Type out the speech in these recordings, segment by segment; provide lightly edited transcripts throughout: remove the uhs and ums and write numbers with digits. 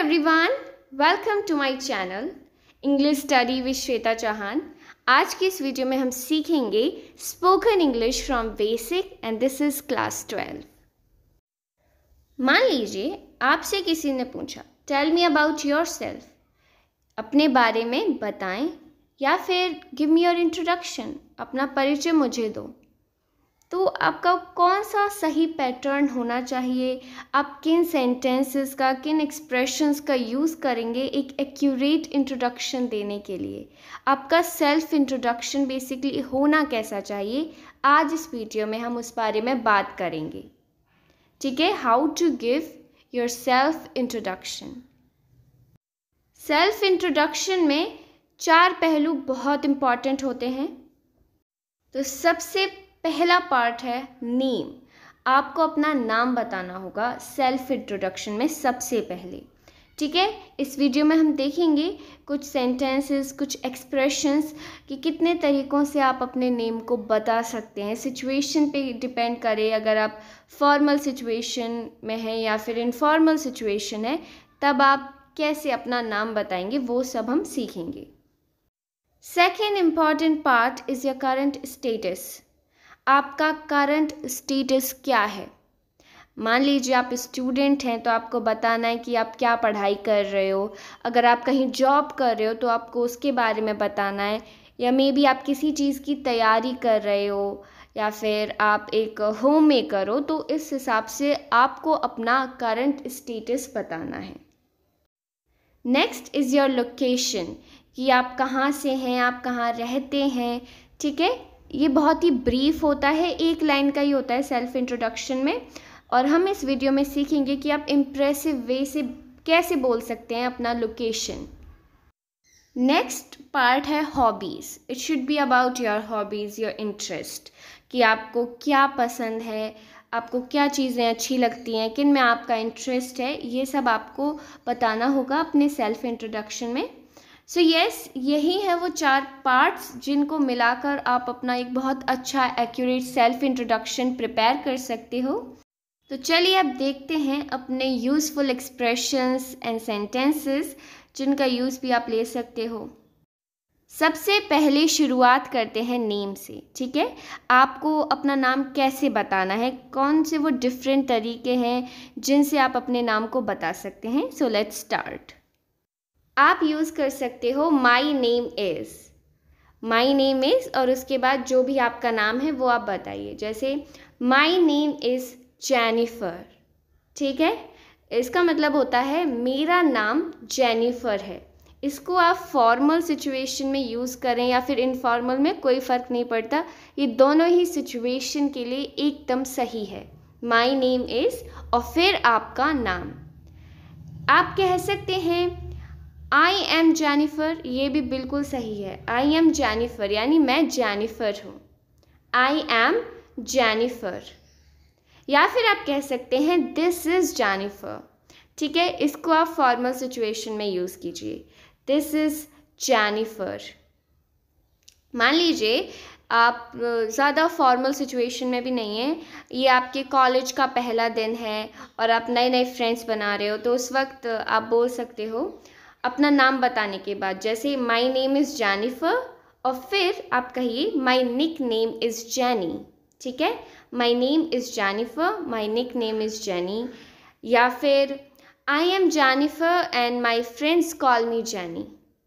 Everyone, welcome to my channel English study with Shweta Chauhan. आज की इस वीडियो में हम सीखेंगे spoken English from basic and this is class 12। मान लीजिए आपसे किसी ने पूछा टेल मी अबाउट योरसेल्फ, अपने बारे में बताएं, या फिर गिव मी योर इंट्रोडक्शन, अपना परिचय मुझे दो। तो आपका कौन सा सही पैटर्न होना चाहिए, आप किन सेंटेंसेस का, किन एक्सप्रेशंस का यूज़ करेंगे एक एक्यूरेट इंट्रोडक्शन देने के लिए। आपका सेल्फ इंट्रोडक्शन बेसिकली होना कैसा चाहिए, आज इस वीडियो में हम उस बारे में बात करेंगे। ठीक है, how to give your self introduction. Self introduction में 4 पहलू बहुत इम्पॉर्टेंट होते हैं। तो सबसे पहला पार्ट है नेम। आपको अपना नाम बताना होगा सेल्फ इंट्रोडक्शन में सबसे पहले। ठीक है, इस वीडियो में हम देखेंगे कुछ सेंटेंसेस, कुछ एक्सप्रेशंस कि कितने तरीक़ों से आप अपने नेम को बता सकते हैं। सिचुएशन पे डिपेंड करे, अगर आप फॉर्मल सिचुएशन में हैं या फिर इनफॉर्मल सिचुएशन है, तब आप कैसे अपना नाम बताएंगे, वो सब हम सीखेंगे। Second important part is your current status. आपका करंट स्टेटस क्या है। मान लीजिए आप स्टूडेंट हैं तो आपको बताना है कि आप क्या पढ़ाई कर रहे हो। अगर आप कहीं जॉब कर रहे हो तो आपको उसके बारे में बताना है, या मे बी आप किसी चीज़ की तैयारी कर रहे हो, या फिर आप एक होम मेकर हो, तो इस हिसाब से आपको अपना करंट स्टेटस बताना है। नेक्स्ट इज़ योर लोकेशन, कि आप कहाँ से हैं, आप कहाँ रहते हैं। ठीक है, ये बहुत ही ब्रीफ होता है, एक लाइन का ही होता है सेल्फ इंट्रोडक्शन में, और हम इस वीडियो में सीखेंगे कि आप इम्प्रेसिव वे से कैसे बोल सकते हैं अपना लोकेशन। नेक्स्ट पार्ट है hobbies. It should be about your hobbies, your interest, कि आपको क्या पसंद है, आपको क्या चीज़ें अच्छी लगती हैं, किन में आपका इंटरेस्ट है, ये सब आपको बताना होगा अपने सेल्फ इंट्रोडक्शन में। सो यस, यही है वो 4 पार्ट्स जिनको मिलाकर आप अपना एक बहुत अच्छा एक्यूरेट सेल्फ इंट्रोडक्शन प्रिपेयर कर सकते हो। तो चलिए अब देखते हैं अपने यूज़फुल एक्सप्रेशंस एंड सेंटेंसेस जिनका यूज़ भी आप ले सकते हो। सबसे पहले शुरुआत करते हैं नेम से। ठीक है, आपको अपना नाम कैसे बताना है, कौन से वो डिफरेंट तरीके हैं जिनसे आप अपने नाम को बता सकते हैं। So let's start. आप यूज़ कर सकते हो माई name is, my name is, और उसके बाद जो भी आपका नाम है वो आप बताइए। जैसे माई नेम इज़ जेनिफर। ठीक है, इसका मतलब होता है मेरा नाम जेनिफर है। इसको आप फॉर्मल सिचुएशन में यूज़ करें या फिर इनफॉर्मल में, कोई फ़र्क नहीं पड़ता, ये दोनों ही सिचुएशन के लिए एकदम सही है। माई नेम इज़ और फिर आपका नाम। आप कह सकते हैं आई एम जेनिफर, ये भी बिल्कुल सही है। आई एम जेनिफर यानी मैं जेनिफर हूँ। आई एम जेनिफर। या फिर आप कह सकते हैं दिस इज़ जेनिफर। ठीक है, इसको आप फॉर्मल सिचुएशन में यूज़ कीजिए, दिस इज़ जेनिफर। मान लीजिए आप ज़्यादा फॉर्मल सिचुएशन में भी नहीं हैं, ये आपके कॉलेज का पहला दिन है और आप नए नए फ्रेंड्स बना रहे हो, तो उस वक्त आप बोल सकते हो अपना नाम बताने के बाद, जैसे माई नेम इज़ जेनिफर और फिर आप कहिए my nickname is Jenny. ठीक है, my name is Jennifer, my nickname is Jenny. या फिर I am Jennifer and my friends call me Jenny.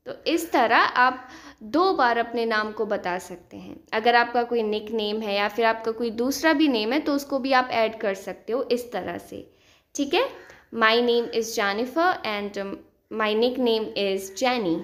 तो इस तरह आप 2 बार अपने नाम को बता सकते हैं। अगर आपका कोई निक नेम है या फिर आपका कोई दूसरा भी नेम है तो उसको भी आप ऐड कर सकते हो इस तरह से। ठीक है, my name is Jennifer and my nickname is Jenny.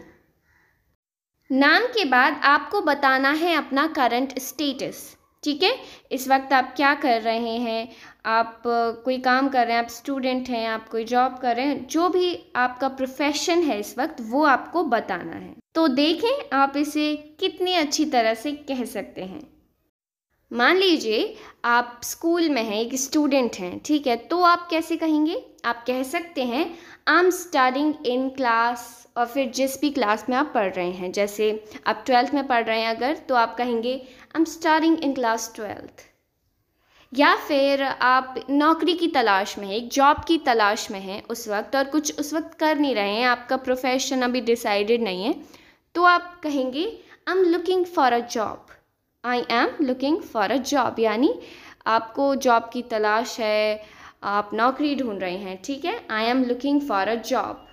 नाम के बाद आपको बताना है अपना करंट स्टेटस। ठीक है, इस वक्त आप क्या कर रहे हैं, आप कोई काम कर रहे हैं, आप स्टूडेंट हैं, आप कोई जॉब कर रहे हैं, जो भी आपका प्रोफेशन है इस वक्त वो आपको बताना है। तो देखें आप इसे कितनी अच्छी तरह से कह सकते हैं। मान लीजिए आप स्कूल में हैं, एक स्टूडेंट हैं। ठीक है, तो आप कैसे कहेंगे, आप कह सकते हैं I am studying in class, और फिर जिस भी क्लास में आप पढ़ रहे हैं, जैसे आप 12th में पढ़ रहे हैं अगर, तो आप कहेंगे I am studying in class 12th। या फिर आप नौकरी की तलाश में हैं, एक जॉब की तलाश में हैं उस वक्त, और कुछ उस वक्त कर नहीं रहे हैं, आपका प्रोफेशन अभी डिसाइडेड नहीं है, तो आप कहेंगे I am looking for a job. I am looking for a job यानी आपको जॉब की तलाश है, आप नौकरी ढूंढ रहे हैं, ठीक है। I am looking for a job.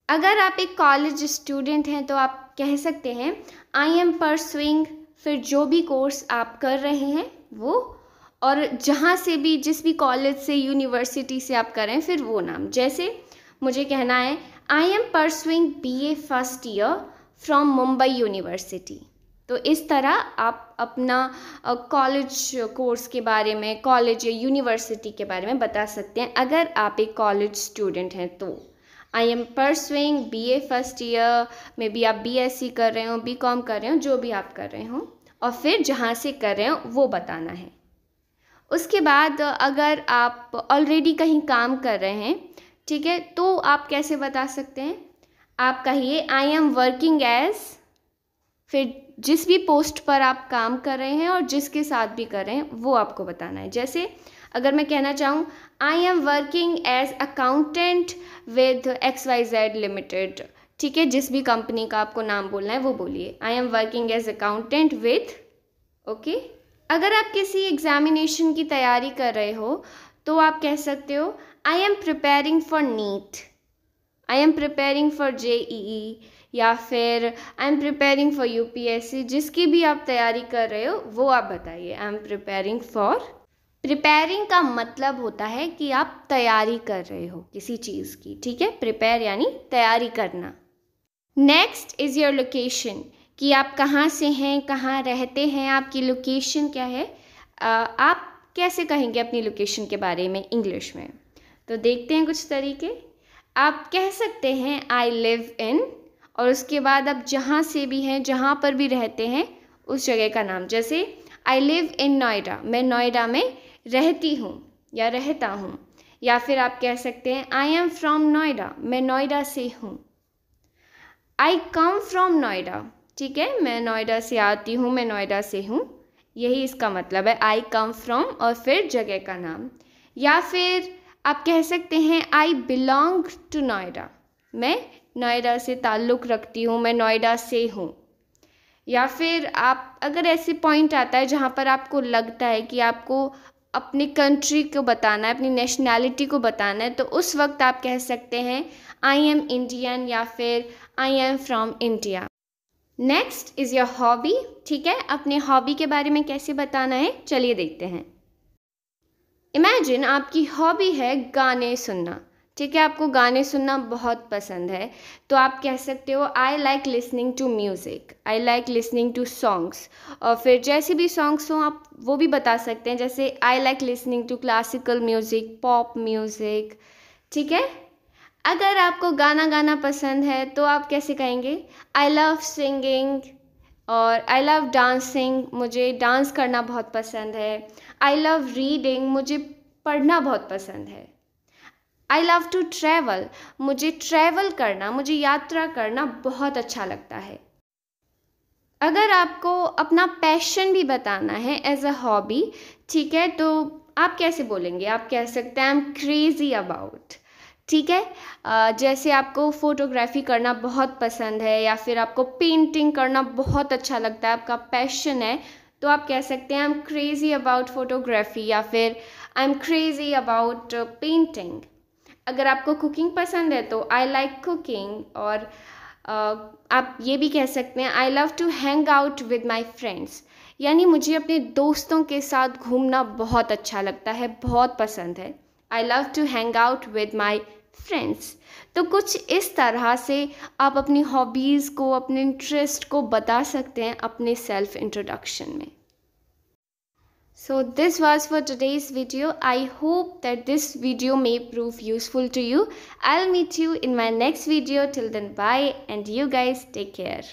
अगर आप एक कॉलेज स्टूडेंट हैं तो आप कह सकते हैं आई एम परसुइंग, फिर जो भी कोर्स आप कर रहे हैं वो, और जहाँ से भी, जिस भी कॉलेज से, यूनिवर्सिटी से आप करें, फिर वो नाम। जैसे मुझे कहना है I am pursuing BA first year from Mumbai university. तो इस तरह आप अपना कॉलेज कोर्स के बारे में, कॉलेज या यूनिवर्सिटी के बारे में बता सकते हैं अगर आप एक कॉलेज स्टूडेंट हैं तो। I am pursuing BA first year, may be आप BSc कर रहे हो, BCom कर रहे हो, जो भी आप कर रहे हो, और फिर जहाँ से कर रहे हो वो बताना है। उसके बाद अगर आप ऑलरेडी कहीं काम कर रहे हैं, ठीक है, तो आप कैसे बता सकते हैं? आप कहिए आई एम वर्किंग एज, फिर जिस भी पोस्ट पर आप काम कर रहे हैं और जिसके साथ भी कर रहे हैं वो आपको बताना है। जैसे अगर मैं कहना चाहूँ I am working as accountant with XYZ limited, ठीक है, जिस भी कंपनी का आपको नाम बोलना है वो बोलिए, I am working as accountant with, okay. अगर आप किसी एग्जामिनेशन की तैयारी कर रहे हो तो आप कह सकते हो I am preparing for NEET, I am preparing for JEE, या फिर I am preparing for UPSC। जिसकी भी आप तैयारी कर रहे हो वो आप बताइए, आई एम प्रिपेयरिंग फॉर। प्रिपेयरिंग का मतलब होता है कि आप तैयारी कर रहे हो किसी चीज़ की, ठीक है। प्रिपेयर यानी तैयारी करना। नेक्स्ट इज़ योर लोकेशन, कि आप कहाँ से हैं, कहाँ रहते हैं, आपकी लोकेशन क्या है। आप कैसे कहेंगे अपनी लोकेशन के बारे में इंग्लिश में? तो देखते हैं कुछ तरीके। आप कह सकते हैं आई लिव इन, और उसके बाद आप जहाँ से भी हैं, जहाँ पर भी रहते हैं उस जगह का नाम। जैसे आई लिव इन नोएडा, मैं नोएडा में रहती हूँ या रहता हूँ। या फिर आप कह सकते हैं आई एम फ्रॉम नोएडा, मैं नोएडा से हूँ। आई कम फ्रॉम नोएडा, ठीक है, मैं नोएडा से आती हूँ, मैं नोएडा से हूँ, यही इसका मतलब है, आई कम फ्रॉम और फिर जगह का नाम। या फिर आप कह सकते हैं आई बिलोंग टू नोएडा, मैं नोएडा से ताल्लुक़ रखती हूँ, मैं नोएडा से हूँ। या फिर आप, अगर ऐसे पॉइंट आता है जहाँ पर आपको लगता है कि आपको अपनी कंट्री को बताना है, अपनी नेशनैलिटी को बताना है, तो उस वक्त आप कह सकते हैं आई एम इंडियन या फिर I am from India. Next is your hobby, ठीक है, अपने हॉबी के बारे में कैसे बताना है चलिए देखते हैं। इमेजिन आपकी हॉबी है गाने सुनना, ठीक है, आपको गाने सुनना बहुत पसंद है, तो आप कह सकते हो I like listening to music, I like listening to songs. और फिर जैसे भी सॉन्ग्स हों आप वो भी बता सकते हैं, जैसे I like listening to classical music, pop music, ठीक है। अगर आपको गाना गाना पसंद है तो आप कैसे कहेंगे? आई लव सिंगिंग, और आई लव डांसिंग, मुझे डांस करना बहुत पसंद है। आई लव रीडिंग, मुझे पढ़ना बहुत पसंद है। आई लव टू ट्रैवल, मुझे ट्रैवल करना, मुझे यात्रा करना बहुत अच्छा लगता है। अगर आपको अपना पैशन भी बताना है एज अ हॉबी, ठीक है, तो आप कैसे बोलेंगे? आप कह सकते हैं आई एम क्रेज़ी अबाउट, ठीक है। जैसे आपको फ़ोटोग्राफी करना बहुत पसंद है या फिर आपको पेंटिंग करना बहुत अच्छा लगता है, आपका पैशन है, तो आप कह सकते हैं I am crazy about photography या फिर I M crazy about painting. अगर आपको कुकिंग पसंद है तो आई लाइक कुकिंग, और आप ये भी कह सकते हैं I love to hang out with my friends, यानी मुझे अपने दोस्तों के साथ घूमना बहुत अच्छा लगता है, बहुत पसंद है। I love to hang out with my friends. तो कुछ इस तरह से आप अपनी हॉबीज़ को, अपने इंटरेस्ट को बता सकते हैं अपने सेल्फ इंट्रोडक्शन में। So this was for today's video. I hope that this video may prove useful to you. I'll meet you in my next video. Till then, bye, and you guys take care.